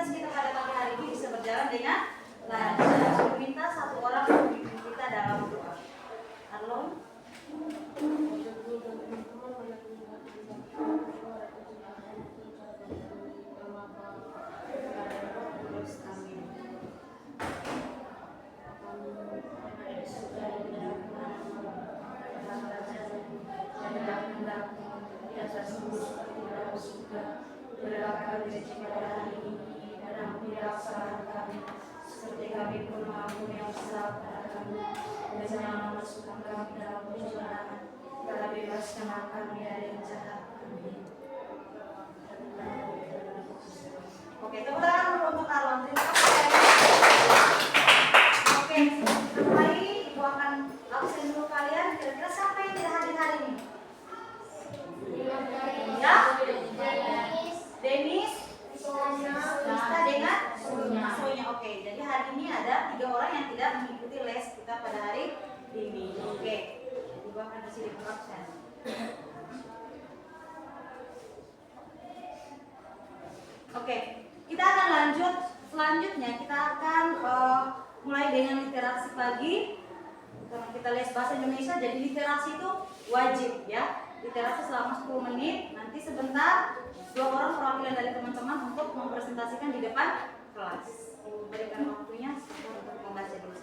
aktivitas kita pada pagi hari ini bisa berjalan dengan lancar. Minta satu orang memimpin kita dalam doa. Arlon. Berilah rezeki pada hari ini dan ampuni kesalahan kami, seperti kami pun mengampuni yang bersalah pada kami. Dan jangan masukkan kami dalam pencobaan, tapi bebaskanlah kami dari yang jahat. Amin. Oke, tepuk tangan dulu untuk Arlon. Terima kasih. Oke, kembali Ibu akan absen dulu kalian. Kira-kira siapa yang tidak hadir hari ini? Ya? Denis, Nista dengan Sonya. Oke, jadi hari ini ada 3 orang yang tidak mengikuti les kita pada hari ini. Oke, Ibu akan kasih di absen. Oke, kita akan lanjut. Selanjutnya kita akan mulai dengan literasi pagi. Karena kita les bahasa Indonesia, jadi literasi itu wajib ya. Literasi selama 10 menit. Nanti sebentar 2 orang perwakilan dari teman-teman untuk mempresentasikan di depan kelas. Ibu berikan waktunya untuk membaca dulu.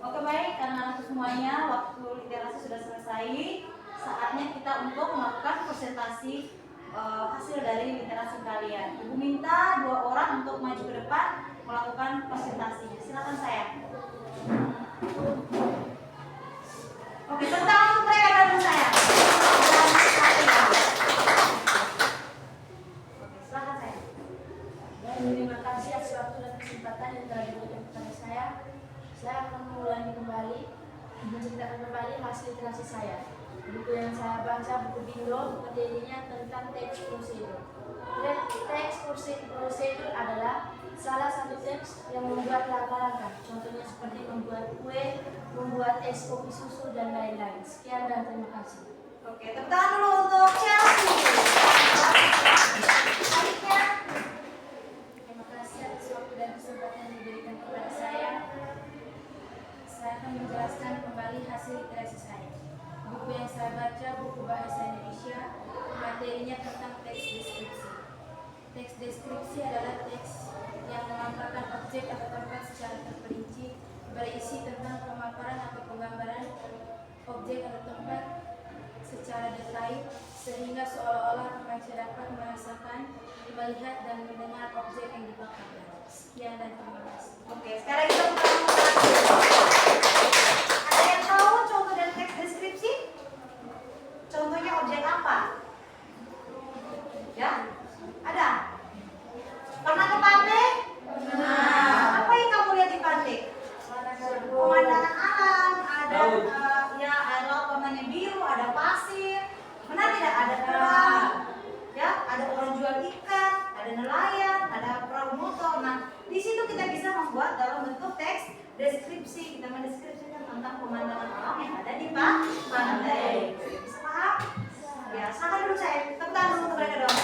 Oke, baik, karena semuanya waktu literasi sudah selesai, saatnya kita untuk melakukan presentasi hasil dari literasi kalian. Ibu minta 2 orang untuk maju ke depan melakukan presentasinya. Silakan saya. Oke, tepuk tangan untuk mereka dari saya. Oke, silakan saya. Terima kasih atas waktu dan kesempatan yang telah diberikan kepada saya. Saya akan mengulangi kembali, menceritakan kembali hasil literasi saya. Buku yang saya baca, buku Bindo, materinya tentang teks prosedur. Teks prosedur adalah salah satu teks yang membuat langkah-langkah. Contohnya seperti membuat kue, membuat es kopi susu, dan lain-lain. Sekian dan terima kasih. Oke, tepuk tangan dulu untuk Chelsea. Selanjutnya. Terima kasih atas waktu dan kesempatan yang diberikan kepada saya. Saya akan menjelaskan kembali hasil literasi saya. Buku yang saya baca, buku bahasa Indonesia, materinya tentang teks deskripsi. Teks deskripsi adalah teks yang memaparkan objek atau tempat secara terperinci, berisi tentang pemaparan atau penggambaran objek atau tempat secara detail, sehingga seolah-olah pembaca dapat merasakan, melihat, dan mendengar objek yang dipaparkan. Sekian dan terima kasih. Oke, sekarang kita buka. Ada yang tahu contoh dari teks deskripsi? Contohnya objek apa? Ya? Ada? Pernah ke pantai? Nah, apa yang kamu lihat di pantai? Pemandangan alam, ada ya air laut warnanya biru, ada pasir. Benar tidak? Ada kerang, ya, ada orang jual ikan, ada nelayan, ada perahu motor. Nah, di situ kita bisa membuat dalam bentuk teks deskripsi. Kita mendeskripsikan tentang pemandangan alam yang ada di pantai. Bisa paham? Ya, silakan dulu saya. Tepuk tangan dulu untuk mereka dong.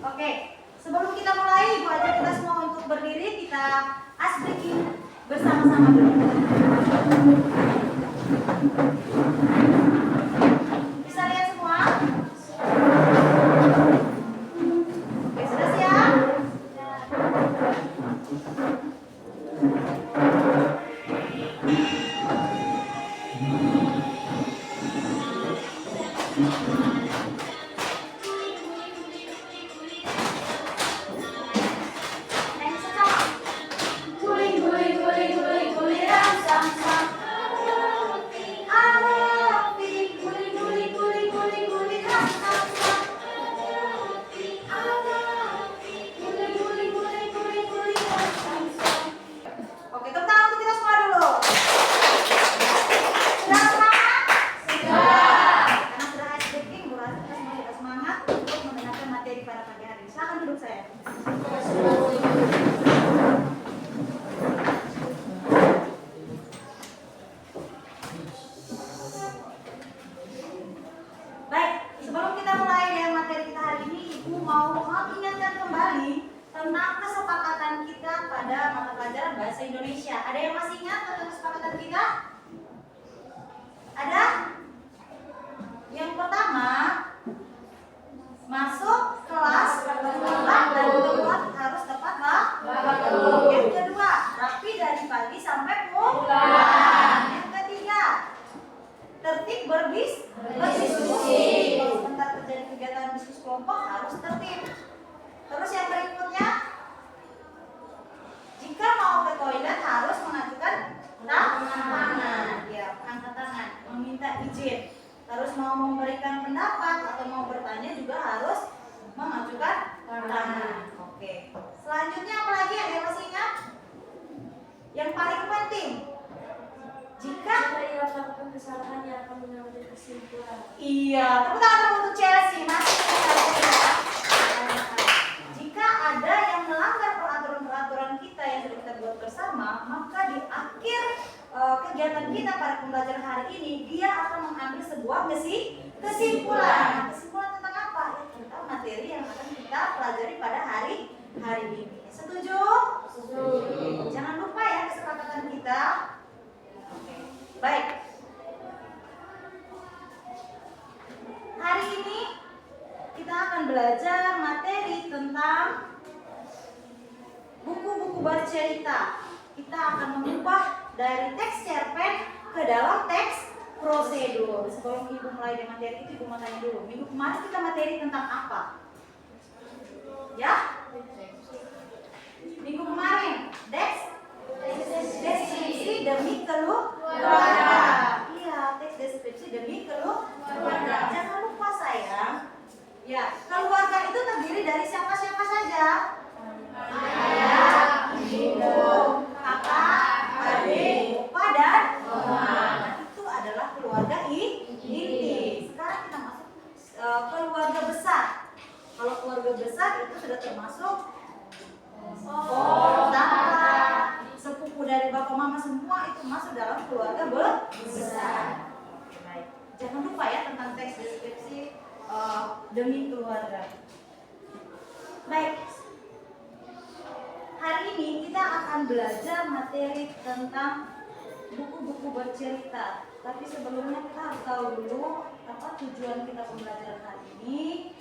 Oke, sebelum kita mulai, Ibu ajak kita semua untuk berdiri. Kita asbreaking bersama-sama dulu. Bisa lihat semua? Oke, sudah siap? Guling, guling, guling, guling, guling, sam, sam. Yang ketiga, tertib berdiskusi. Kalau sebentar terjadi kegiatan diskusi kelompok harus tertib. Terus yang berikutnya, jika mau ke toilet harus mengajukan tangan, ya, angkat tangan, meminta izin. Terus mau memberikan pendapat atau mau bertanya juga harus mengajukan tangan. Oke. Selanjutnya apa lagi yang masih ingat? Yang paling penting, jika ia melakukan kesalahan yang akan mengambil kesimpulan. iya, tepuk tangan untuk Chelsea. Masih ingat ya? Jika ada yang melanggar peraturan-peraturan kita yang sudah kita buat bersama, maka di akhir kegiatan kita pada pembelajaran hari ini, dia akan mengambil sebuah kesimpulan. Kesimpulan tentang apa? Ya, tentang materi yang akan kita pelajari pada hari ini. Setuju? Setuju. Jangan lupa ya kesepakatan kita. Oke. Baik. Hari ini kita akan belajar materi tentang buku-buku bercerita. Kita akan mengubah dari teks cerpen ke dalam teks prosedur. Sebelum Ibu mulai dengan materi itu, Ibu mau tanya dulu. Minggu kemarin kita materi tentang apa? Ya? Minggu kemarin, deskripsi demi keluarga. Iya, teks deskripsi demi keluarga. Jangan lupa sayang. Ya, keluarga itu terdiri dari siapa-siapa saja? Ayah, ibu, kakak, adik, opa dan oma. Itu adalah keluarga inti. Sekarang kita masuk keluarga besar. Kalau keluarga besar itu sudah termasuk tante, sepupu dari bapak mama, semua itu masuk dalam keluarga besar. Baik. Jangan lupa ya tentang teks deskripsi demi keluarga. Baik. Hari ini kita akan belajar materi tentang buku-buku bercerita. Tapi sebelumnya kita harus tahu dulu apa tujuan kita pembelajaran hari ini.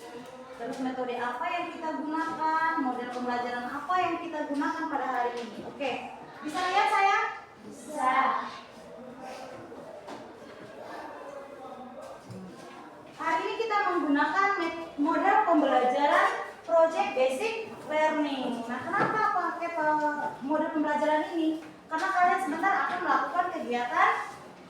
Terus metode apa yang kita gunakan, model pembelajaran apa yang kita gunakan pada hari ini. Oke, bisa lihat saya? Bisa. Hari ini kita menggunakan model pembelajaran Project Basic Learning. Nah, kenapa pakai model pembelajaran ini? Karena kalian sebentar akan melakukan kegiatan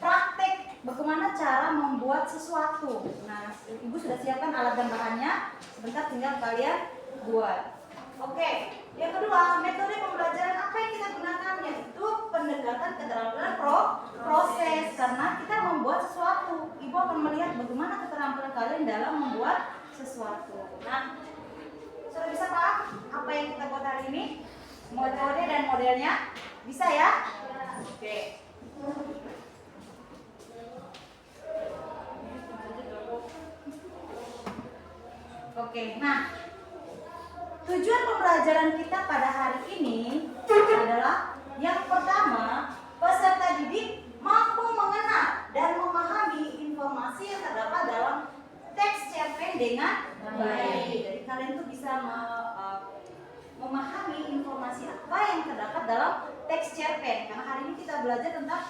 praktek bagaimana cara membuat sesuatu. Nah, Ibu sudah siapkan alat dan bahannya. Sebentar tinggal kalian buat. Oke, yang kedua, metode pembelajaran apa yang kita gunakan? Yaitu pendekatan keterampilan proses. Karena kita membuat sesuatu, Ibu akan melihat bagaimana keterampilan kalian dalam membuat sesuatu. Nah, sudah bisa paham apa yang kita buat hari ini? Metode dan modelnya? Bisa ya? Oke. Oke, nah tujuan pembelajaran kita pada hari ini adalah yang pertama, peserta didik mampu mengenal dan memahami informasi yang terdapat dalam teks cerpen dengan baik. Jadi kalian tuh bisa memahami informasi apa yang terdapat dalam teks cerpen. Karena hari ini kita belajar tentang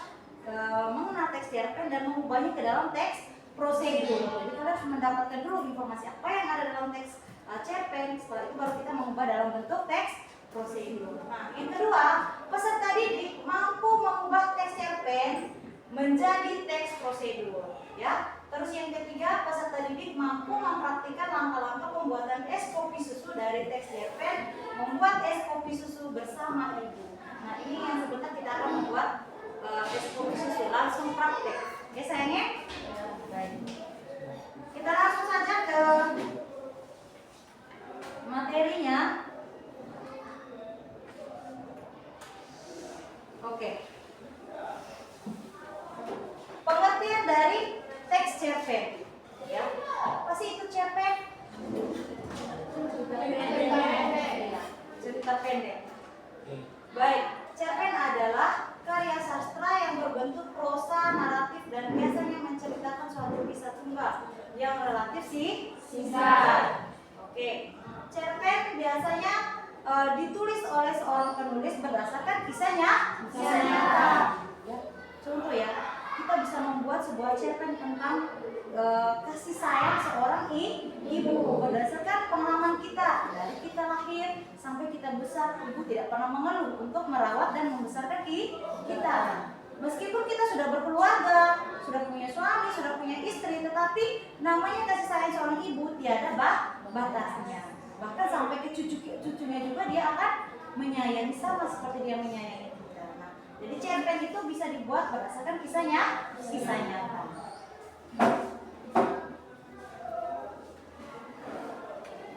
mengenal teks cerpen dan mengubahnya ke dalam teks prosedur. Jadi kalian harus mendapatkan dulu informasi apa yang ada dalam teks cerpen. Setelah itu baru kita mengubah dalam bentuk teks prosedur. Nah, yang kedua, peserta didik mampu mengubah teks cerpen menjadi teks prosedur. Ya. Terus yang ketiga, peserta didik mampu mempraktikkan langkah-langkah pembuatan es kopi susu dari teks cerpen, membuat es kopi susu bersama ibu. Nah, ini yang sebentar kita akan membuat es kopi susu, langsung praktek. Ya sayangnya? Baik. Kita langsung saja ke materinya. Oke. Pengertian dari teks cerpen. Ya. Apa sih itu cerpen? Cerita pendek. Baik, cerpen adalah karya sastra yang berbentuk prosa, naratif, dan biasanya menceritakan suatu kisah tunggal yang relatif singkat. Oke, cerpen biasanya ditulis oleh seorang penulis berdasarkan kisah nyata. tentang kasih sayang seorang ibu. Berdasarkan pengalaman kita dari kita lahir sampai kita besar, ibu tidak pernah mengeluh untuk merawat dan membesarkan kita. Meskipun kita sudah berkeluarga, sudah punya suami, sudah punya istri, tetapi namanya kasih sayang seorang ibu tiada batasnya. Bahkan sampai ke cucunya juga dia akan menyayangi sama seperti dia menyayangi kita. Nah, jadi cerpen itu bisa dibuat berdasarkan kisah nyata.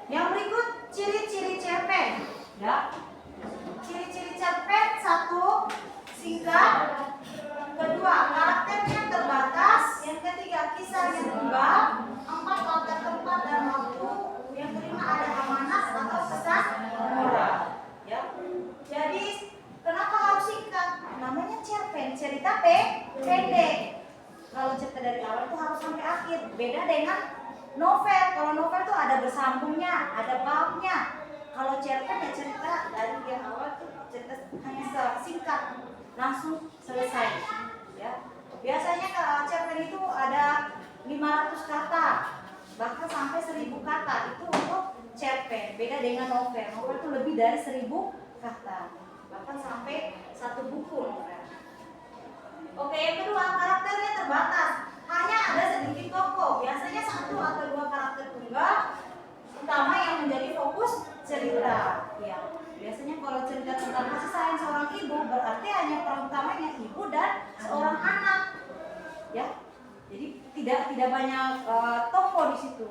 Yang berikut ciri-ciri cerpen. Ya. Ciri-ciri cerpen: 1. Singkat. 2. Karakternya terbatas. Yang 3. Kisahnya tunggal. 4. Latar tempat dan waktu. Yang 5. Ada amanat atau pesan moral. Ya. Jadi kenapa harus singkat? Namanya cerpen, cerita pendek. Kalau cerita dari awal itu harus sampai akhir. Beda dengan novel. Kalau novel itu ada bersambungnya, ada babnya. Kalau cerpen ya cerita dari yang awal tuh cerita hanya singkat, langsung selesai. Ya. Biasanya kalau cerpen itu ada 500 kata, bahkan sampai 1000 kata. Itu untuk cerpen. Beda dengan novel. Novel itu lebih dari 1000 kata, bahkan sampai 1 buku novel. Oke, yang kedua, karakternya terbatas. Hanya ada sedikit tokoh, biasanya 1 atau 2 karakter tunggal utama yang menjadi fokus cerita. Ya, biasanya kalau cerita tentang kasih sayang seorang ibu, berarti hanya peran utamanya ibu dan seorang anak. Ya, jadi tidak banyak tokoh di situ.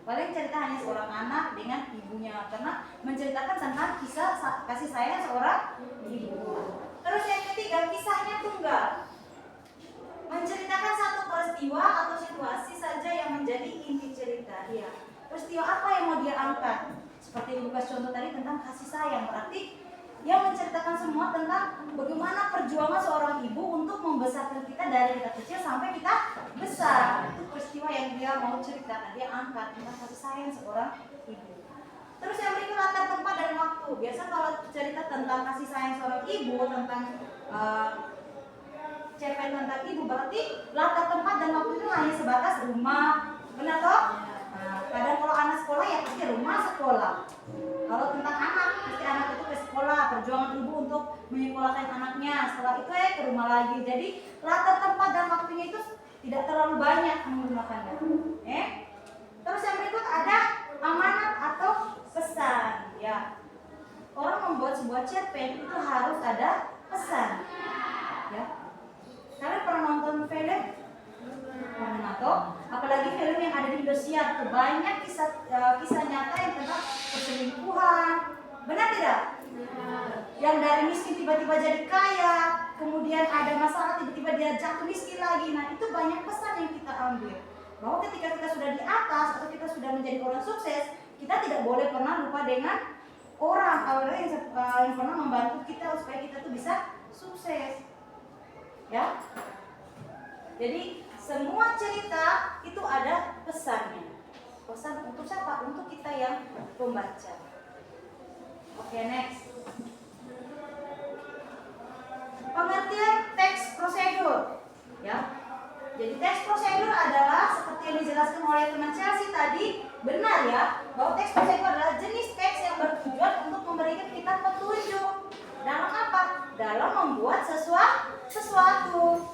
Paling cerita hanya seorang anak dengan ibunya, karena menceritakan tentang kisah kasih sayang seorang ibu. Terus yang ketiga, kisahnya tunggal. Menceritakan satu peristiwa atau situasi saja yang menjadi inti cerita. Ya, peristiwa apa yang mau dia angkat? Seperti Lukas contoh tadi tentang kasih sayang, berarti yang menceritakan semua tentang bagaimana perjuangan seorang ibu untuk membesarkan kita dari kita kecil sampai kita besar. Itu peristiwa yang dia mau ceritakan, dia angkat tentang kasih sayang seorang ibu. Terus yang berikut, latar tempat dan waktu. Biasa kalau cerita tentang kasih sayang seorang ibu, tentang cerpen tentang ibu, berarti latar tempat dan waktu itu hanya sebatas rumah. Benar toh? Nah, kadang kalau anak sekolah ya pasti rumah sekolah. Kalau tentang anak, pasti anak itu ke sekolah, perjuangan ibu untuk menyekolahkan anaknya. Setelah itu ke rumah lagi. Jadi latar tempat dan waktunya itu tidak terlalu banyak menggunakannya. Terus yang berikut ada amanat atau pesan. Ya, orang membuat sebuah cerpen itu harus ada pesan. Ya, kalian pernah nonton film? Atau apalagi film yang ada di Indosiar, banyak kisah nyata yang tentang perselingkuhan. Benar tidak? Yang dari miskin tiba-tiba jadi kaya, kemudian ada masalah tiba-tiba dia jatuh miskin lagi. Nah, itu banyak pesan yang kita ambil, bahwa ketika kita sudah di atas atau kita sudah menjadi orang sukses, kita tidak boleh pernah lupa dengan orang yang pernah membantu kita supaya kita tuh bisa sukses. Ya. Jadi semua cerita itu ada pesannya. Pesan untuk siapa? Untuk kita yang pembaca. Oke, next. Pengertian teks prosedur. Ya. Jadi teks prosedur adalah seperti yang dijelaskan oleh teman Chelsea tadi, benar ya, bahwa teks prosedur adalah jenis teks yang bertujuan untuk memberikan kita petunjuk dalam apa? Dalam membuat sesuatu.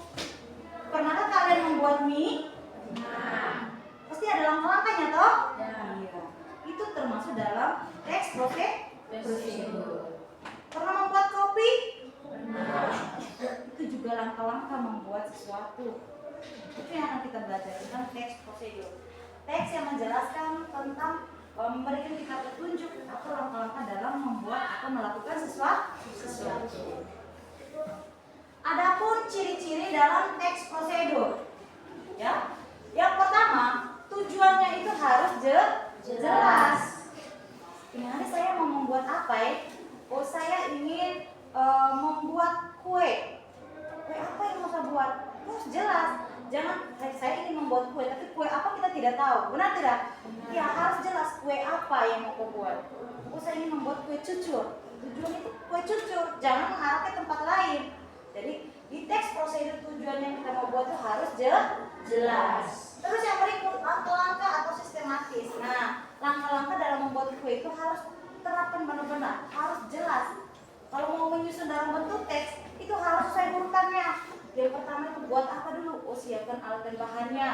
Pernahkah kalian membuat mie? Nah, pasti ada langkah-langkahnya toh? Iya. Itu termasuk dalam teks prosedur. Pernah membuat kopi? Pernah. Itu juga langkah-langkah membuat sesuatu. Itu yang akan kita belajar tentang teks prosedur. Teks yang menjelaskan tentang memberikan kita petunjuk atau langkah-langkah dalam membuat atau melakukan sesuatu. Adapun ciri-ciri dalam teks prosedur, ya, yang pertama tujuannya itu harus jelas. Ini hari saya mau membuat apa ya? Oh, saya ingin membuat kue. Kue apa yang mau saya buat? Harus jelas. Jangan saya ingin membuat kue, tapi kue apa kita tidak tahu. Benar tidak? Ya, harus jelas kue apa yang mau kau buat. Oh, saya ingin membuat kue cucur. Tujuan itu kue cucur, jangan mengarah ke tempat lain. Jadi di teks prosedur tujuan yang kita mau buat itu harus jelas. Terus yang berikut, langkah-langkah atau sistematis. Nah, langkah-langkah dalam membuat kue itu harus terapkan benar-benar, harus jelas. Kalau mau menyusun dalam bentuk teks, itu harus sesuai urutannya. Yang pertama itu buat apa dulu? Oh, siapkan alat dan bahannya.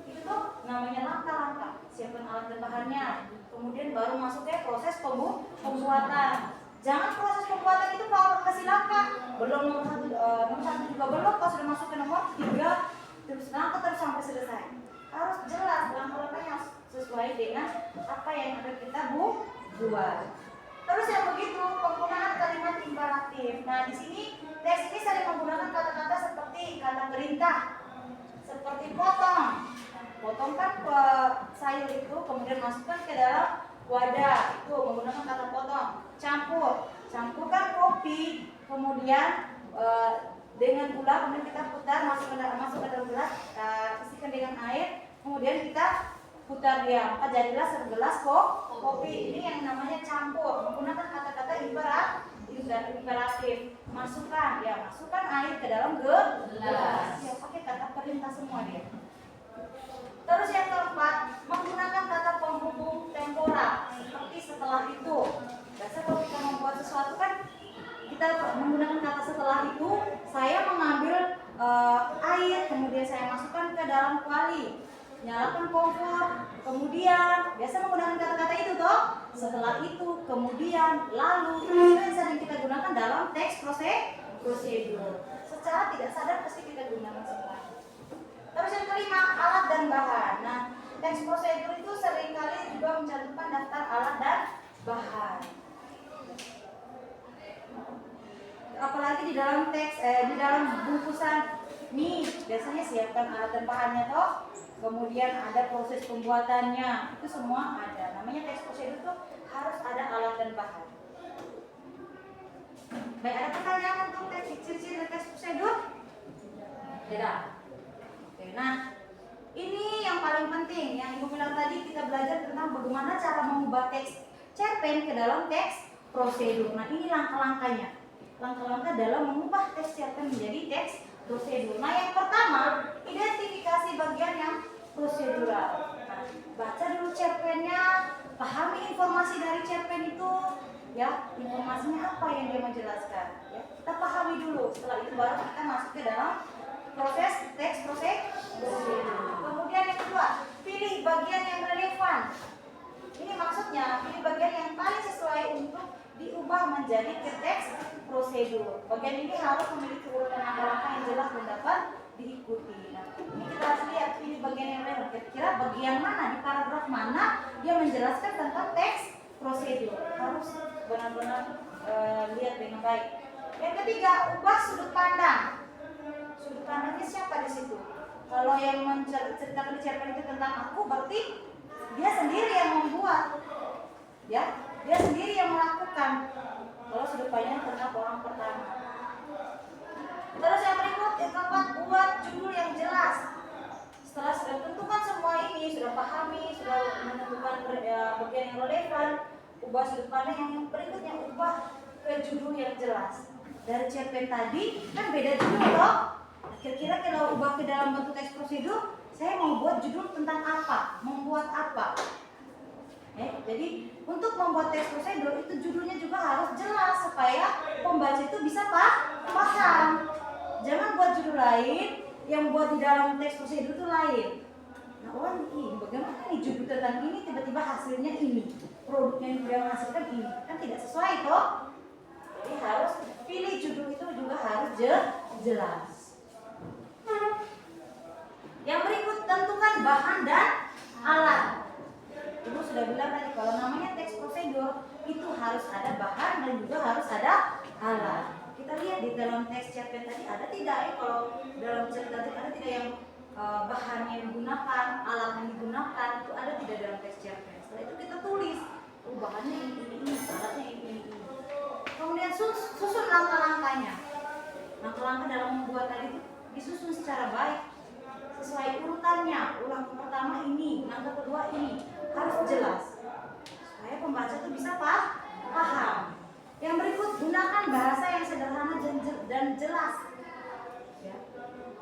Itu tuh namanya langkah-langkah. Siapkan alat dan bahannya. Kemudian baru masuk ke proses pembuatan. Jangan proses pembuatan itu kalau kasih langkah. Belum nomor satu juga belum, pas sudah masuk ke nomor 3, terus langkah terus sampai selesai. Harus jelas langkah-langkahnya sesuai dengan apa yang ada kita buat. Terus yang begitu, penggunaan kalimat imperatif. Nah, di sini teks ini sering menggunakan kata-kata seperti kata perintah, seperti potong. Potong kan sayur itu, kemudian masukkan ke dalam wadah, itu menggunakan kata potong. Campurkan kopi, kemudian dengan gula, kemudian kita putar, masuk ke dalam gelas, isikan dengan air, kemudian kita putar dia, maka jadilah segelas kopi. Ini yang namanya campur, menggunakan kata-kata imperatif. Masukkan air ke dalam gelas. Ya, pakai kata perintah semua dia. Terus yang keempat, menggunakan kata penghubung temporal, seperti setelah itu. Biasa kalau kita membuat sesuatu kan kita menggunakan kata setelah itu. Saya mengambil air, kemudian saya masukkan ke dalam kuali, nyalakan kompor, kemudian biasa menggunakan kata-kata itu toh. Setelah itu, kemudian, lalu, itu yang sering kita gunakan dalam teks prosedur. Secara tidak sadar pasti kita gunakan semua. Terus yang kelima, alat dan bahan. Nah, teks prosedur itu seringkali juga mencantumkan daftar alat dan bahan. Apalagi di dalam teks, di dalam bungkusan nih, biasanya siapkan alat dan bahannya toh. Kemudian ada proses pembuatannya, itu semua ada. Namanya teks prosedur itu harus ada alat dan bahan. Baik, ada pertanyaan untuk ciri-ciri teks prosedur? Tidak. Oke, nah ini yang paling penting, yang Ibu bilang tadi, kita belajar tentang bagaimana cara mengubah teks cerpen ke dalam teks prosedur. Nah, ini langkah-langkahnya. Langkah-langkah dalam mengubah teks cerpen menjadi teks prosedur. Nah, yang pertama, identifikasi bagian yang prosedural. Nah, baca dulu cerpennya, pahami informasi dari cerpen itu, ya, informasinya apa yang dia menjelaskan. Ya, kita pahami dulu. Setelah itu baru kita masuk ke dalam proses teks prosedur. Kemudian yang kedua, pilih bagian yang relevan. Ini maksudnya pilih bagian yang paling sesuai untuk diubah menjadi teks prosedur. Bagian ini harus memiliki urutan langkah-langkah yang jelas dan dapat diikuti. Nah, ini kita harus lihat pilih bagian yang relevan. Kira-kira bagian mana di paragraf mana dia menjelaskan tentang teks prosedur. Harus benar-benar lihat dengan baik. Yang ketiga, ubah sudut pandang. Sudut pandangnya siapa di situ? Kalau yang menceritakan di cerpen itu tentang aku, berarti dia sendiri yang membuat, ya, dia sendiri yang melakukan. Kalau sudut pandang tentang orang pertama. Terus yang berikut, yang keempat, buat judul yang jelas. Setelah sudah tentukan semua ini, sudah pahami, sudah menentukan bagian yang relevan, ubah sudut pandang. Yang berikutnya, ubah ke judul yang jelas. Dari cerpen tadi kan beda judul loh. Kira-kira kalau ubah ke dalam bentuk teks prosedur, saya mau buat judul tentang apa, membuat apa. Jadi untuk membuat teks prosedur itu judulnya juga harus jelas supaya pembaca itu bisa paham. Jangan buat judul lain yang buat di dalam teks prosedur itu lain. Nah, orang ini bagaimana nih judul tentang ini tiba-tiba hasilnya ini, produknya yang dia menghasilkan ini, kan tidak sesuai toh. Jadi harus pilih judul itu juga harus jelas. Yang berikut, tentukan bahan dan alat. Ibu sudah bilang tadi kalau namanya teks prosedur itu harus ada bahan dan juga harus ada alat. Kita lihat di dalam teks cerpen tadi ada tidak ya, kalau dalam cerita tadi ada tidak yang bahan yang digunakan, alat yang digunakan, itu ada tidak dalam teks cerpen. Setelah itu kita tulis, bahannya ini, alatnya ini. Kemudian susun langkah-langkahnya. Langkah-langkah dalam membuat tadi disusun secara baik, sesuai urutannya. Langkah pertama ini, langkah kedua ini, harus jelas supaya pembaca itu bisa paham. Yang berikut, gunakan bahasa yang sederhana dan jelas. Ya.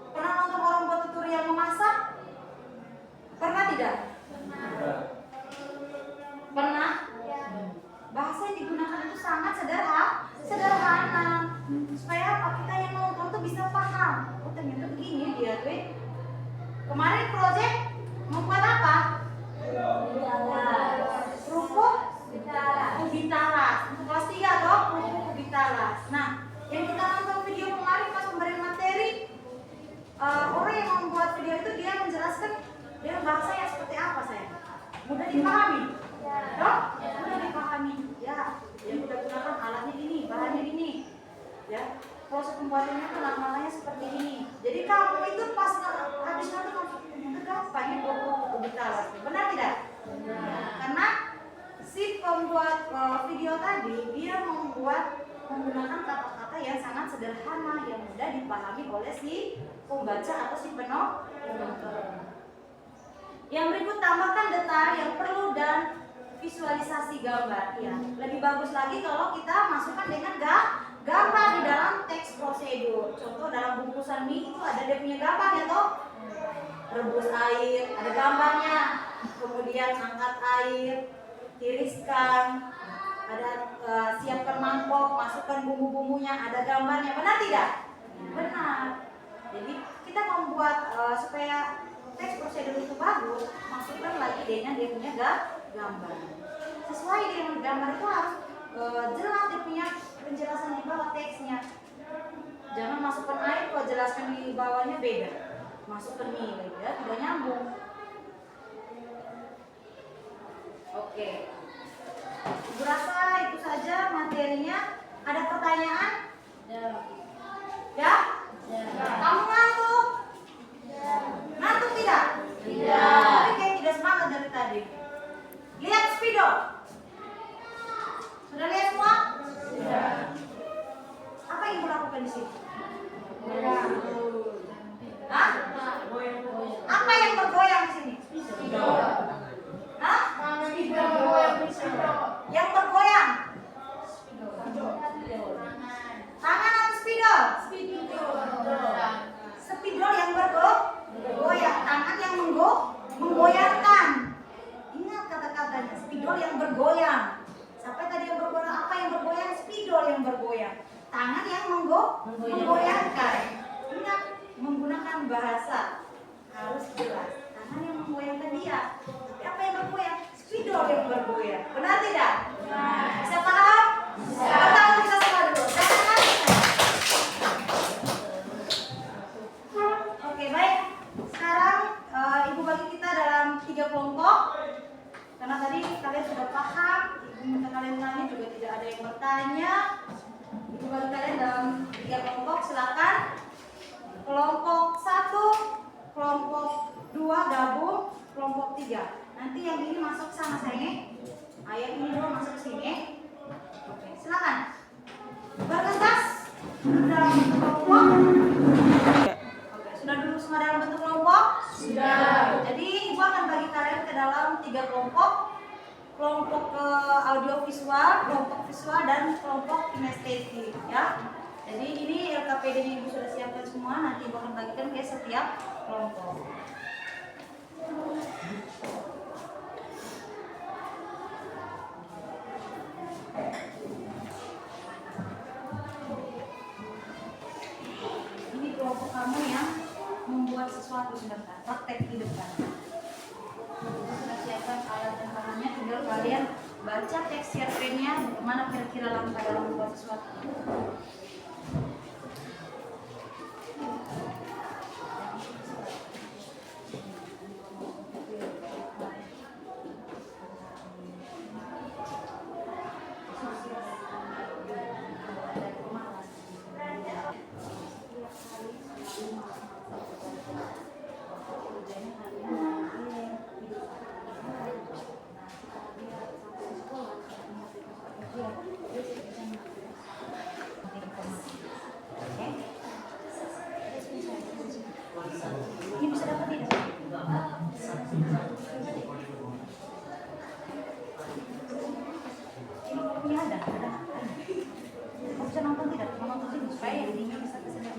Pernah nonton orang buat tutorial memasak? tidak? Pernah? Bahasa yang digunakan itu sangat sederhana. Supaya apa? Kita yang nonton tuh bisa paham. Oh ternyata begini dia tuh. Kemarin project membuat apa? Rupuk Kubitalas. Untuk kelas 3 toh, Rupuk Kubitalas. Nah, yang kita nonton video kemarin pas pemberian materi, orang yang membuat video itu dia menjelaskan dengan bahasa yang seperti apa saya? Mudah dipahami? Toh? Mudah dipahami. Ya, yang kita gunakan alatnya ini, bahannya ini. Ya, proses pembuatannya itu langkah-langkahnya seperti ini. Jadi kamu itu pas habis nonton itu gampang ya Rupuk Kubitalas. Benar tidak? Karena si pembuat video tadi dia menggunakan kata-kata yang sangat sederhana yang mudah dipahami oleh si pembaca atau si penonton. Yang berikut tambahkan detail yang perlu dan visualisasi gambar. Ya, lebih bagus lagi kalau kita masukkan dengan gambar di dalam teks prosedur. Contoh dalam bungkusan mie itu ada dia punya gambar ya toh. Rebus air, ada gambarnya. Kemudian angkat air, tiriskan, ada siapkan mangkok, masukkan bumbu-bumbunya, ada gambarnya. Benar tidak? Benar. Jadi kita membuat supaya teks prosedur itu bagus, masukkan lagi dengan dia punya gambar. Sesuai dengan gambar itu harus jelas dia punya penjelasan di bawah teksnya. Jangan masukkan air kalau jelaskan di bawahnya beda. Masukkan mie lagi ya, tidak nyambung. Oke. Ibu rasa itu saja materinya. Ada pertanyaan? Ya? Kamu ngantuk? Ngantuk tidak? Tidak. Tapi kayak tidak semangat dari tadi. Lihat spidol. Sudah lihat semua? Sudah. Apa yang ibu lakukan di sini? Hah? Apa yang bergoyang di sini? Spidol. Hah? Yang bergoyang? Tangan atau spidol? Spidol yang bergoyang, tangan yang menggoyangkan. Ingat kata-katanya, spidol yang bergoyang. Sampai tadi yang bergoyang, apa yang bergoyang? Spidol yang bergoyang. Tangan yang menggoyangkan. Ingat, menggunakan bahasa harus jelas. Tangan yang menggoyangkan dia. Tapi apa yang bergoyang? Spidol yang bergoyang. Benar tidak? Bisa paham? Bisa. Pertama kita semua dulu. Oke, baik. Sekarang ibu bagi kita dalam 3 kelompok. Karena tadi kalian sudah paham, ibu minta kalian tanya juga tidak ada yang bertanya. Ibu bagi kalian dalam 3 kelompok. Silakan. Kelompok 1, kelompok 2 gabung, kelompok 3. Nanti yang ini masuk sama saya. Ayat ini dulu masuk sini. Oke, silakan. Bergegas dalam bentuk kelompok. Oke, sudah dulu semua dalam bentuk kelompok? Sudah. Jadi ibu akan bagi kalian ke dalam 3 kelompok. Kelompok audiovisual, kelompok visual, dan kelompok kinestetik, ya. Jadi ini LKPD-nya ibu sudah siapkan semua. Nanti ibu akan bagikan ke setiap kelompok. Ini kelompok kamu yang membuat sesuatu sebentar, praktek di depan. Sudah siapkan alat dan bahannya, tinggal kalian baca teks cerpennya, bagaimana kira-kira langkah dalam membuat sesuatu. Ini bisa dapat tidak? Ini ada. Kamu bisa nonton tidak? Mau nonton sini supaya yang ini bisa kesedak.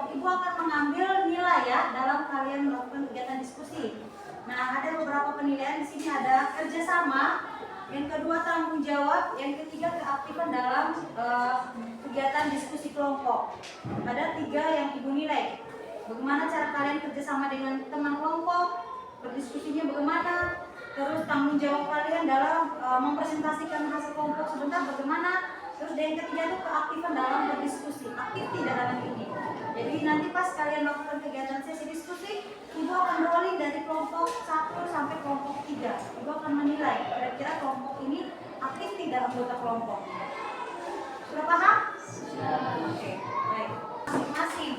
Ibu akan mengambil nilai ya dalam kalian melakukan kegiatan diskusi. Nah, ada beberapa penilaian di sini, ada kerjasama, yang kedua tanggung jawab, yang ketiga keaktifan dalam kegiatan diskusi kelompok. Ada 3 yang Ibu nilai. Bagaimana cara kalian kerjasama dengan teman kelompok, berdiskusinya bagaimana, terus tanggung jawab kalian dalam mempresentasikan hasil kelompok sebentar bagaimana, terus yang ketiga itu keaktifan dalam berdiskusi, aktif tidak dalam ini. Jadi nanti pas kalian melakukan kegiatan sesi diskusi, Ibu akan rolling dari kelompok 1 sampai kelompok 3. Ibu akan menilai kira-kira kelompok ini aktif tidak anggota kelompok. Sudah paham? Oke, baik. Masing-masing.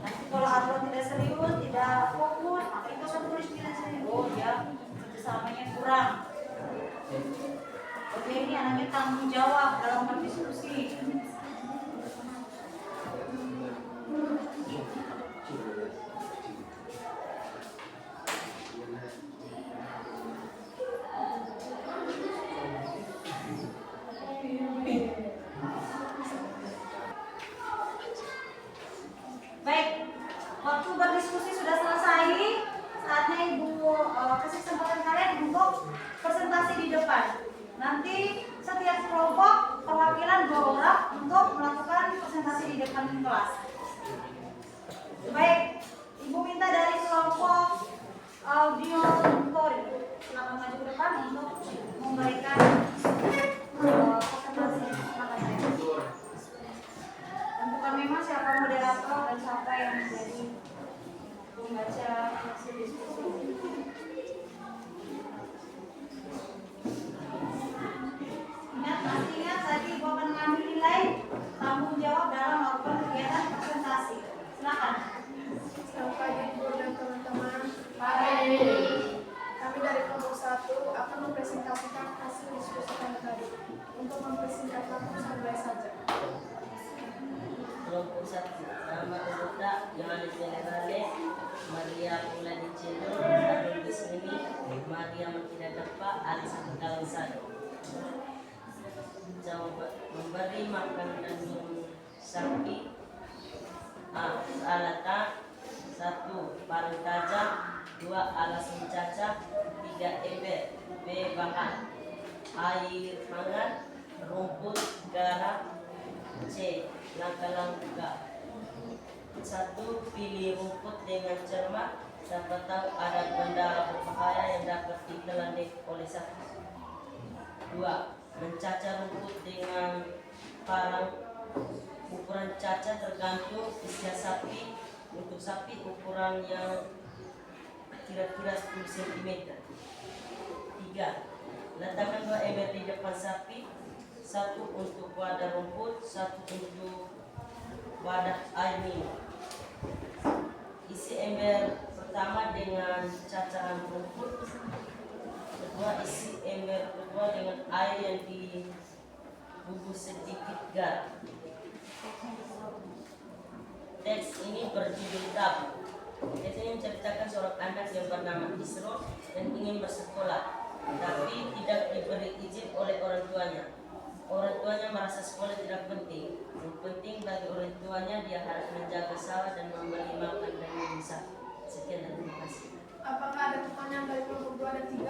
Nanti kalau aturan tidak serius, tidak fokus, maka itu akan tulis nilai saya. Oh ya, kerjasamanya kurang. Oke, ini anaknya tanggung jawab dalam berdiskusi. Baik, waktu berdiskusi sudah selesai. Saatnya Ibu kasih kesempatan kalian untuk presentasi di depan. Nanti setiap kelompok perwakilan 2 orang untuk melakukan presentasi di depan kelas. Baik, Ibu minta dari kelompok auditory silakan maju ke depan untuk memberikan presentasi. Tentukan memang siapa moderator dan siapa yang menjadi pembaca hasil diskusi. Masih ingat tadi Ibu akan mengambil nilai tanggung jawab dalam melakukan kegiatan presentasi. Silakan. Selamat pagi Ibu dan teman-teman. Kami dari kelompok 1 akan mempresentasikan hasil diskusi kami tadi. Untuk mempersingkatnya sampai saja. Kelompok 1, nama peserta Yohanes Generale, Maria Pula di Cindo, Adul Bismini, Maria Makida Dapa, Alisa Kalansado. Memberi makan dan minum sapi. A. Alata 1. Paling tajam, 2. Alas mencacah, 3. Ember, B. Bahan, air hangat, rumput, garam, C. Langkah-langkah. 1. Pilih rumput dengan cermat. Siapa tahu ada benda berbahaya yang dapat ditelan oleh sapi. 2. Mencacah rumput dengan parang. Ukuran cacah tergantung usia sapi. Untuk sapi ukuran yang kira-kira 10 cm. 3. Letakkan 2 ember di depan sapi. 1 untuk wadah rumput, 1 untuk wadah air minum. Isi ember pertama dengan cacahan rumput. Kedua, isi ember kedua dengan air yang dibubur sedikit garam. Teks ini berjudul Tabu. Teks ini menceritakan seorang anak yang bernama Isro dan ingin bersekolah, tapi tidak diberi izin oleh orang tuanya. Orang tuanya merasa sekolah tidak penting. Yang penting bagi orang tuanya dia harus menjaga sawah dan memberi makan dan minum sapi. Sekian dan terima kasih. Apakah ada pertanyaan dari kelompok 2 dan 3?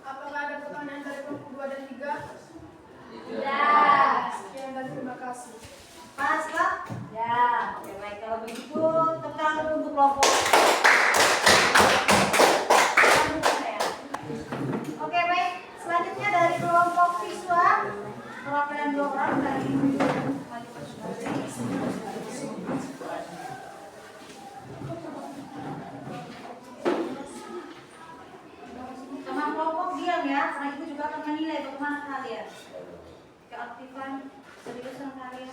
Apakah ada pertanyaan dari kelompok 2 dan 3? Sekian dan terima kasih. Pas, Pak? Ya, oke baik. Kalau begitu, tepuk tangan dulu untuk kelompok. Oke baik, selanjutnya dari kelompok siswa perwakilan 2 orang dari teman kelompok diam ya, karena itu juga akan menilai bagaimana kalian keaktifan seriusan kalian.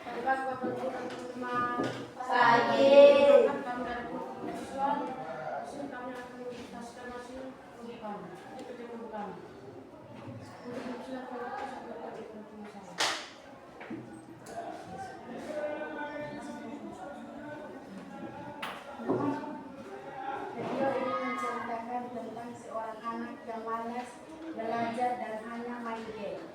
Baiklah Bapak Ibu dan teman-teman. Kami dari kelompok siswa. Disini kami akan mempresentasikan hasil uji kami. Ikuti ibu kami. Untuk silakan sampai tadi ketemu saya. Video ini menceritakan tentang seorang anak yang malas belajar dan hanya main game.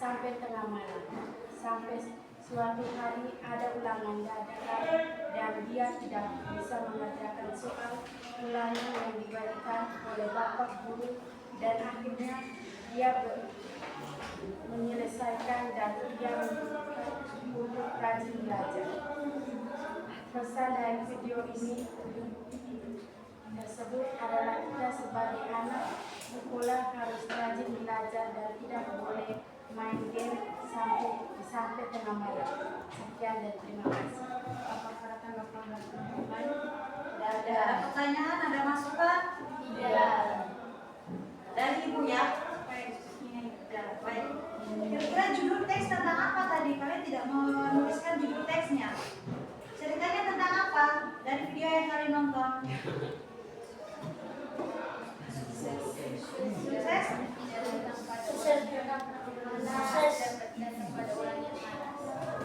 sampai tengah malam. Sampai suatu hari ada ulangan dadakan dan dia tidak bisa mengerjakan soal ulangan yang diberikan oleh bapak guru, dan akhirnya dia menyelesaikan dan dia memutuskan untuk rajin belajar. Pesan dari video ini tersebut adalah kita sebagai anak sekolah harus rajin belajar dan tidak boleh main game sampai tengah malam. Sekian dan terima kasih. Apakah ada tanggapan dan pertanyaan? Tidak ada pertanyaan, ada masukan? Tidak. Dari ibu ya? Baik. Kira-kira judul teks tentang apa tadi? Kalian tidak menuliskan judul teksnya. Ceritanya tentang apa? Dari video yang kalian nonton. Sukses?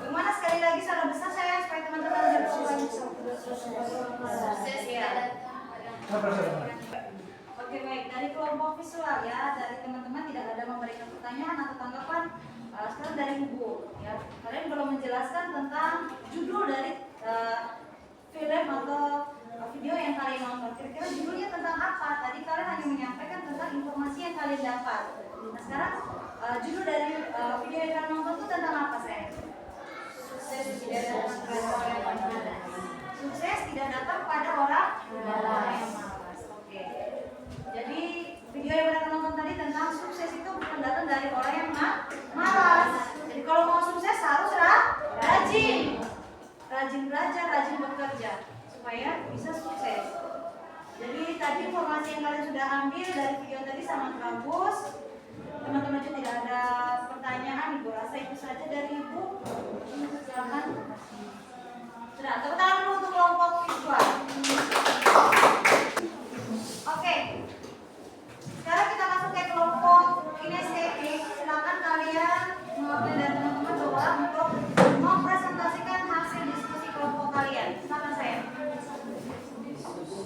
Gimana sekali lagi salah besar saya supaya teman-teman lebih sukses ya. Oke baik, dari kelompok visual ya, dari teman-teman tidak ada memberikan pertanyaan atau tanggapan. Sekarang dari ibu ya, kalian belum menjelaskan tentang judul dari film atau video yang kalian nonton. Kira-kira judulnya tentang apa? Tadi kalian hanya menyampaikan tentang informasi yang kalian dapat. Nah sekarang judul dari video yang kalian nonton itu tentang apa sayang? Sukses tidak datang pada orang yang malas. Sukses tidak datang pada orang yang malas. Oke. Jadi video yang mereka nonton tadi tentang sukses itu bukan datang dari orang yang malas. Jadi kalau mau sukses harus rajin. Rajin belajar, rajin bekerja supaya bisa sukses. Jadi tadi informasi yang kalian sudah ambil dari video tadi sangat bagus. Teman-teman juga tidak ada pertanyaan, ibu rasa itu saja dari ibu. Silakan. Sudah, tepuk tangan dulu untuk kelompok visual. Oke. Sekarang kita masuk ke kelompok kinestetik. Silakan kalian mewakili dan teman-teman coba untuk mempresentasikan hasil diskusi kelompok kalian. Silakan saya.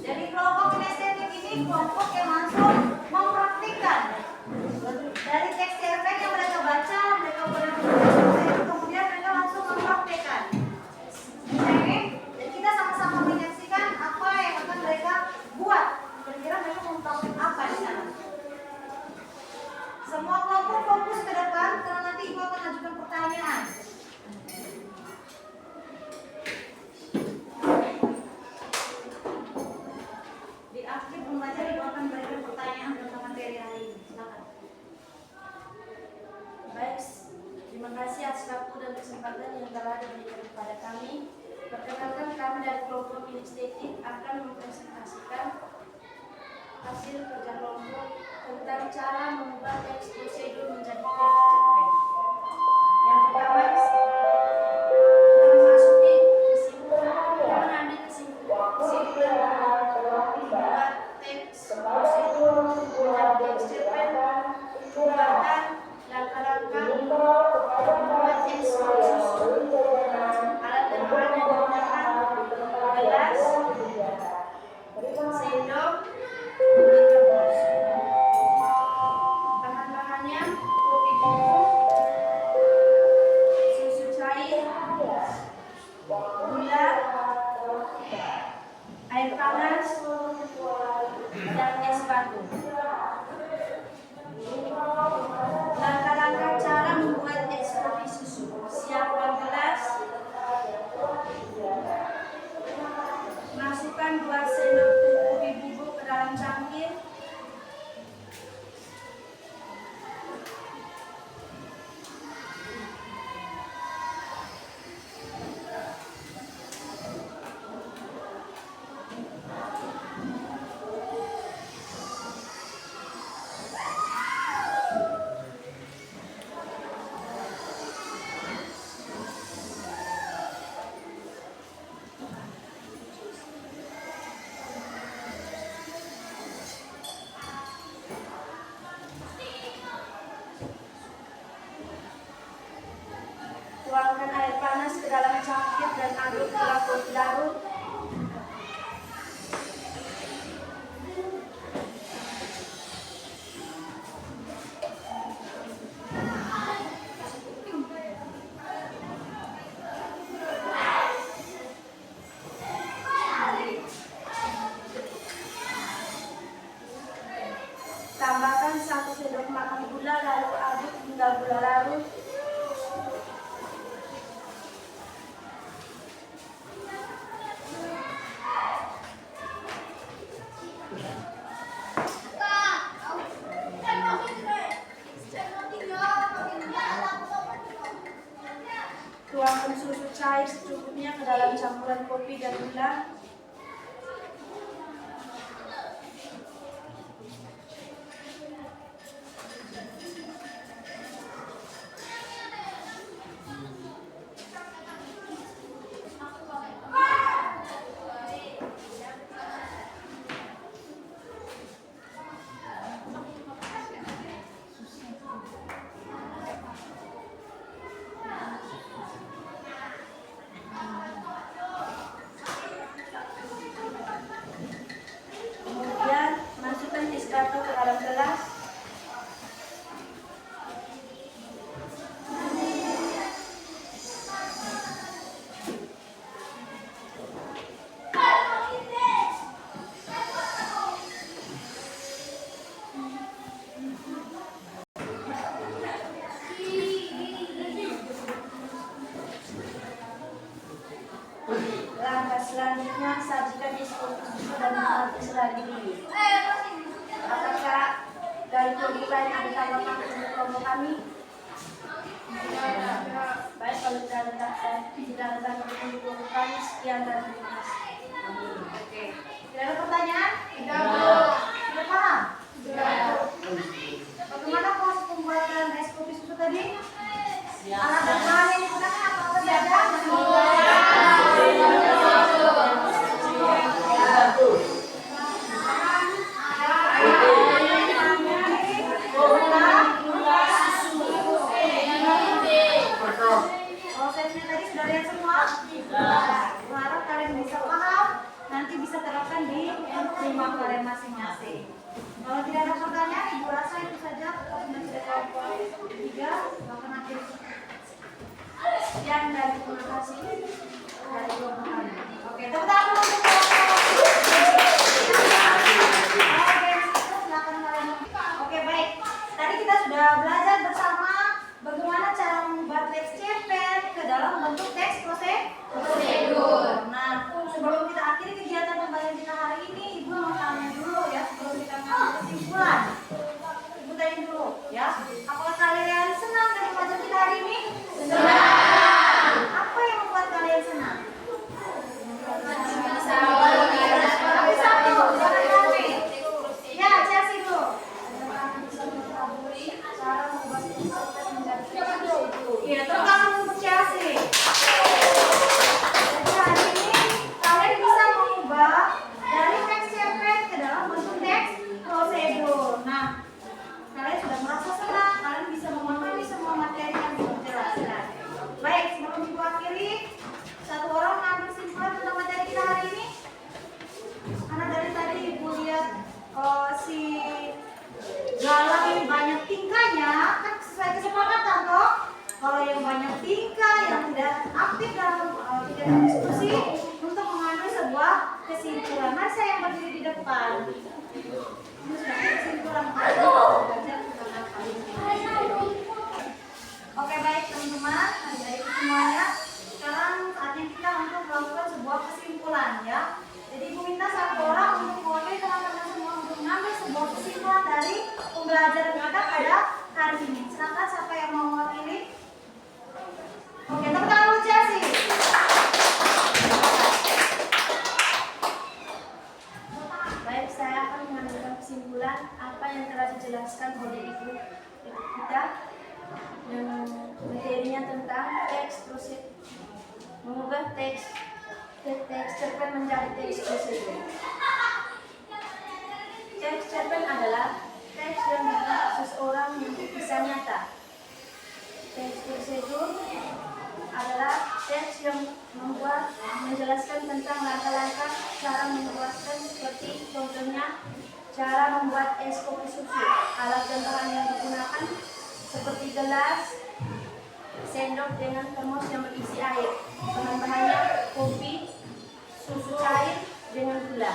Jadi kelompok kinestetik ini kelompok yang langsung mempraktikkan dari teks cerpen yang mereka baca, mereka boleh membaca, kemudian mereka langsung mempraktikkan. Oke, dan kita sama-sama menyaksikan apa yang akan mereka buat. Kira-kira mereka mempraktik apa di sana. Semua kelompok fokus ke depan karena nanti ibu akan ajukan pertanyaan. Di akhir pembelajaran ibu akan berikan pertanyaan tentang materi hari ini. Silakan. Baik, terima kasih atas waktu dan kesempatan yang telah diberikan kepada kami. Perkenalkan, kami dari kelompok kinestetik akan mempresentasikan hasil kerja kelompok tentang cara mengubah teks prosedur menjadi teks cerpen. Yang pertama, kita memasuki kesimpulan, kita mengambil kesimpulan membuat teks prosedur menjadi teks cerpen, pembuatan langkah-langkah membuat teks prosedur, alat dan bahan yang digunakan, gelas, sendok, bahan-bahannya kopi bubuk, susu cair, gula, air panas, dan es batu. Langkah-langkah cara membuat es kopi susu. Siapkan gelas, masukkan 2 sendok kopi bubuk ke dalam cangkir. Tuangkan air panas ke dalam cangkir dan aduk gula kopi larut. larut. Tuangkan susu cair secukupnya ke dalam campuran kopi dan gula. Kemudian masukkan es batu ke dalam gelas. Langkah selanjutnya sajikan es kopi susu dan madu selagi dulu. Apakah dari produk lain ada tanggapan untuk promo kami? Baik, kalau tidak ada tanggapan untuk promo kami, sekian dan terima kasih. Oke. Tidak ada pertanyaan? Tidak. Sudah paham? Tidak. Bagaimana proses pembuatan es kopi susu tadi? Siap. Alat dan bahan yang digunakan apa saja? Prosesnya tadi sudah lihat semua? Harap kalian bisa paham, nanti bisa terapkan di rumah kalian masing-masing. Kalau tidak ada pertanyaan, ibu rasa itu saja. Kalau sudah kelompok 3, bahkan akhir. Sekian dan terima kasih dari kelompok kami. Oke, tepuk tangan dulu untuk kelompok. Oke, silakan kalian. Oke, baik. Tadi kita sudah belajar bersama bagaimana cara membuat teks cerpen ke dalam bentuk teks prosedur. Nah, sebelum kita akhiri kegiatan pembelajaran kita hari ini, Ibu mau tanya dulu ya sebelum kita ngambil kesimpulan. Ibu tanya dulu ya, apakah kalian senang dengan pelajaran kita hari ini? Senang. Apa yang membuat kalian senang? Ya, Chelsea dulu. Iya, terutama untuk Chelsea. Jadi hari ini kalian bisa mengubah dari teks cerpen ke dalam bentuk teks prosedur. Nah, kalian sudah merasa senang, kalian bisa memahami semua materi yang dijelaskan. Baik, sebelum Ibu akhiri, satu orang mengambil kesimpulan tentang materi kita hari ini. Karena dari tadi Ibu lihat si Galang ini banyak tingkahnya, kan sesuai kesepakatan toh. Kalau yang banyak tingkah, yang tidak aktif dalam kegiatan diskusi untuk mengambil sebuah kesimpulan. Mari saya yang berdiri di depan. Ini sudah kesimpulan. Oke, baik teman-teman, adik-adik semuanya. Sekarang saatnya kita untuk melakukan sebuah kesimpulan ya. Jadi Ibu minta satu orang untuk mewakili teman-teman semua untuk mengambil sebuah kesimpulan dari pembelajaran kita pada hari ini. Silakan siapa yang mau mewakili? Oke, tepuk tangan dulu Chelsea. Baik, saya akan mengambil kesimpulan apa yang telah dijelaskan oleh ibu kita yang materinya tentang teks prosedur, mengubah teks cerpen menjadi teks prosedur. Teks cerpen adalah teks yang dibuat seseorang yang bisa nyata. Teks prosedur adalah teks yang menjelaskan tentang langkah-langkah cara membuatkan, seperti contohnya cara membuat es kopi susu. Alat dan bahan yang digunakan seperti gelas, sendok dengan termos yang berisi air. Bahan-bahannya kopi, susu cair dengan gula.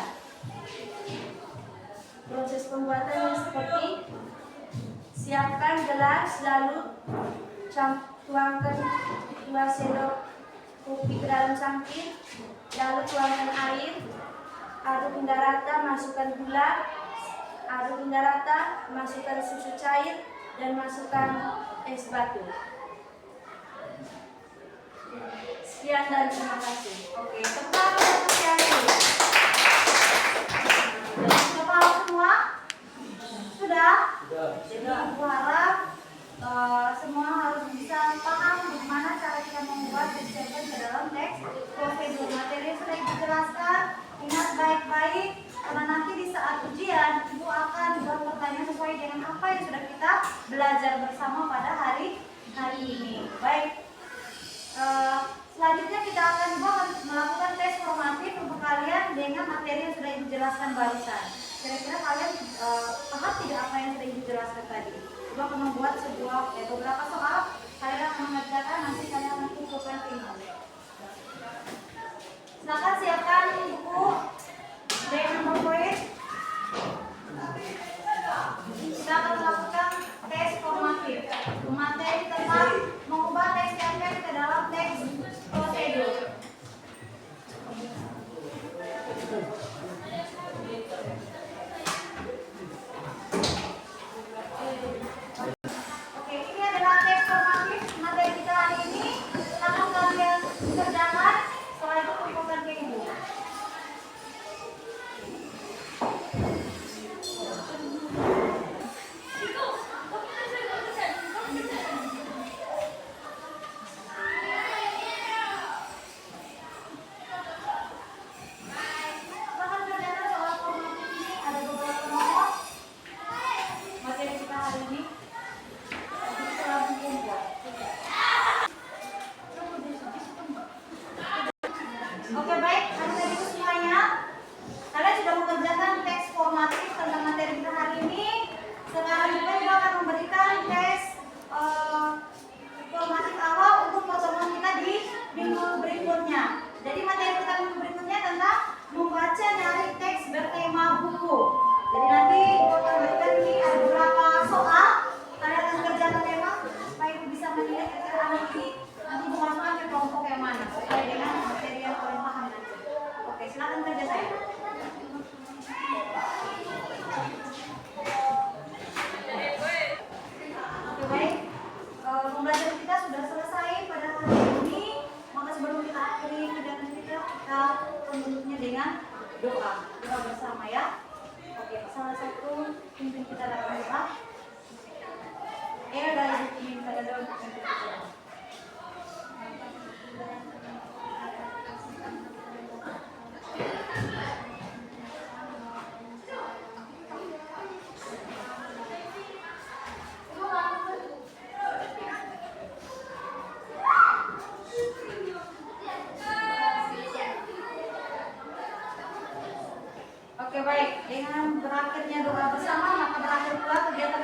Proses pembuatannya seperti Siapkan gelas, lalu tuangkan 2 sendok kopi ke dalam cangkir, lalu tuangkan air, aduk hingga rata, masukkan gula, aduk hingga rata, masukkan susu cair, dan masukkan es batu. Sekian dan terima kasih. Oke, tepuk tangan untuk Syahrini. Sudah paham semua? Sudah? Jadi aku harap semua harus bisa paham bagaimana cara kita membuat description ke dalam teks prosedur. Materi yang sudah dijelaskan, ingat baik-baik karena nanti di saat ujian Ibu akan buat pertanyaan sesuai dengan apa yang sudah kita belajar bersama pada hari ini. Baik. Selanjutnya kita akan melakukan tes formatif untuk kalian dengan materi yang sudah Ibu jelaskan barusan. Kira-kira kalian paham tidak apa yang sudah Ibu jelaskan tadi? Ibu akan membuat beberapa soal, kalian akan mengerjakan, nanti kalian akan kumpulkan ke Ibu. Silakan siapkan buku dengan PowerPoint. Kita akan melakukan tes formatif. Materi tentang mengubah teks template ke dalam teks prosedur. Oke, ini adalah teks formatif materi kita hari ini. Silakan kalian kerjakan, setelah itu kumpulkan ke Ibu. Silakan kerjakan soal formatif ini, ada beberapa nomor materi kita hari ini. Kita langsung kumpul. Oke, baik, adik-adik semuanya, kalian sudah mengerjakan teks formatif tentang materi kita hari ini. Sekarang juga Ibu akan memberikan tes formatif awal untuk pertemuan kita di minggu berikutnya. Jadi materi kita minggu berikutnya tentang membaca dari teks bertema buku. Jadi nanti Ibu akan berikan ini ada beberapa soal. Kalian akan kerjakan tema supaya Ibu bisa menilai kira-kira anak ini nanti Ibu masukkan ke kelompok yang mana sesuai dengan materi yang kalian paham nanti. Oke, silakan kerja saya. Oke, baik. Pembelajaran kita sudah selesai pada hari ini. Maka sebelum kita akhiri kegiatan kita penutupnya dengan doa. Doa bersama ya. Oke, salah satu pimpin kita dalam doa. Dari bukti kita dalam pimpin kita. Oke, baik. Dengan berakhirnya doa bersama, maka berakhir pula kegiatan